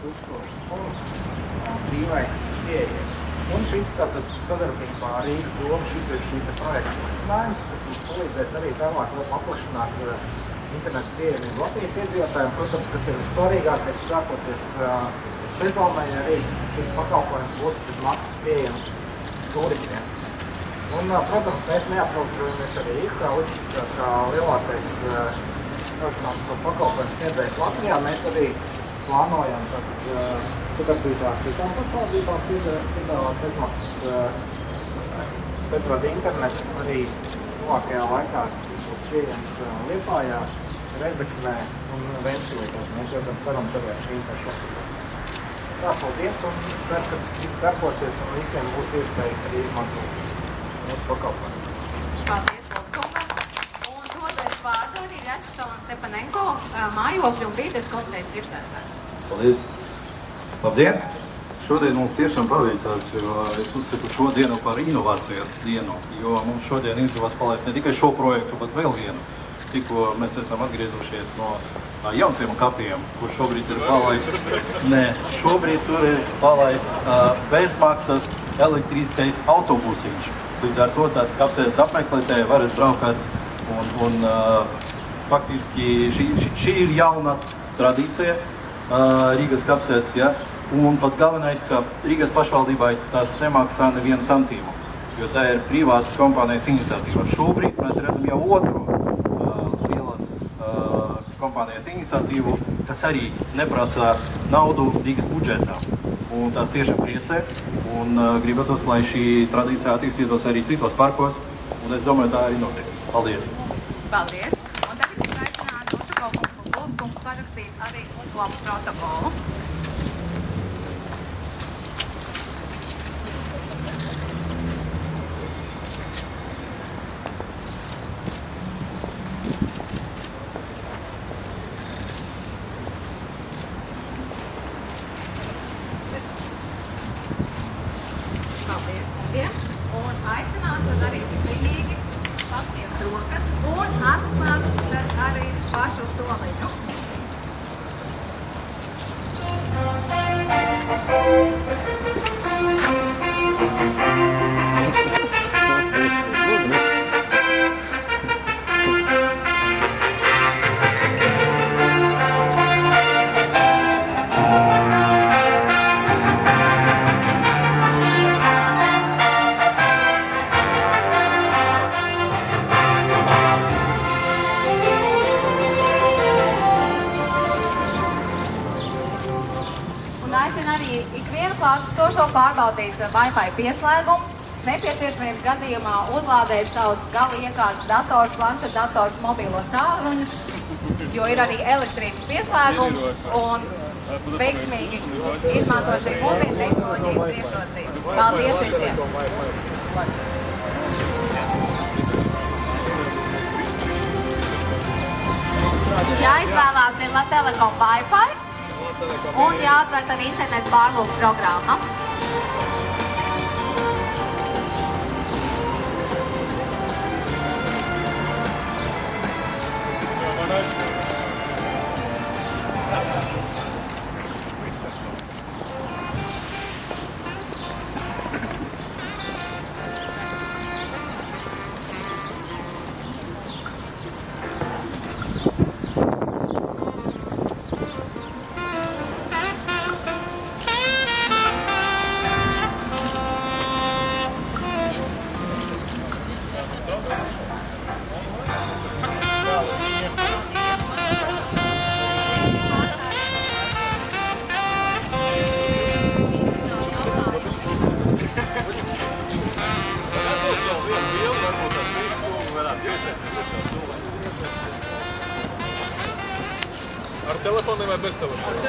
1000 skolus brīvai pieejai. Un šis tātad sadarbībā ar Rīgas domu, šis ir šī projekta turpinājums, kas mums palīdzēs arī tālāk vēl paplašināt internetu pieejamību Latvijas iedzīvotājiem. Protams, kas ir svarīgākais, sākoties sezonai, arī šis pakalpojums būs bez maksas pieejams turistiem. Un, protams, mēs neaprobežojamies arī kā lielākais elektronisko pakalpojumu sniedzējs Latvijā. Mēs arī plānojam sadarbībā ar citām pašvaldībām piedāvāt bezvadu internetu arī tuvākajā laikā pieejams Liepājā, Rezaksnē un Ventspilī. Mēs jau tam sarunas arī ar šīm pašvaldībām. Tā, paldies, un ceru, ka viss darbosies un visiem būs iespēja arī izmantot mūsu pakalpojumu. Paldies, Volkungam. Un doties vārdu arī Vjačeslavam Stepanenko, mājokļu un vides komitejas priekšsēdētājs. Paldies! Labdien! Šodien mums tiešām paveicās, jo es uzskatu šo dienu par inovācijas dienu, jo mums šodien izdevās palaist ne tikai šo projektu, bet vēl vienu. Tikko mēs esam atgriezušies no Jaunciema kapiem, kur šobrīd ir šobrīd tur ir palaists bezmaksas elektriskais autobusiņš. Līdz ar to tad kapsētas apmeklētāji varēs braukt un faktiski šī ir jauna tradīcija Rīgas kapsētas, ja? Un pats galvenais, ka Rīgas pašvaldībai tas nemaksā nevienu santīmu, jo tā ir privāta kompānijas iniciatīva. Šobrīd mēs redzam jau otru lielas kompānijas iniciatīvu, kas arī neprasa naudu Rīgas budžetā. Un tas tiešām priecē, un gribatos, lai šī tradīcija attīstītos arī citos parkos, un es domāju, tā arī notiks. Paldies! Paldies! Un tagad es aicinātu Ušakovkungu un Volkungu parakstīt arī uzglabu protokolu. Paldies visiem! Un aicinātu tad arī svinīgi pastiet rokas un atklāt arī pašu soliņu. Arī ikvienu klātesošo pārbaudīt Wi-Fi pieslēgumu, nepieciešamības gadījumā uzlādēt savus gala iekārtas dators, planšetdators, mobīlos tālruņus, jo ir arī elektrības pieslēgums un veiksmīgi izmanto šī mūsdienu tehnoloģiju priekšrocības. Paldies visiem! Jāizvēlās ir Latelekom Wi-Fi un jāatver ar internetu pārlūku programmu. Ar telefoniem vai bez telefoniem?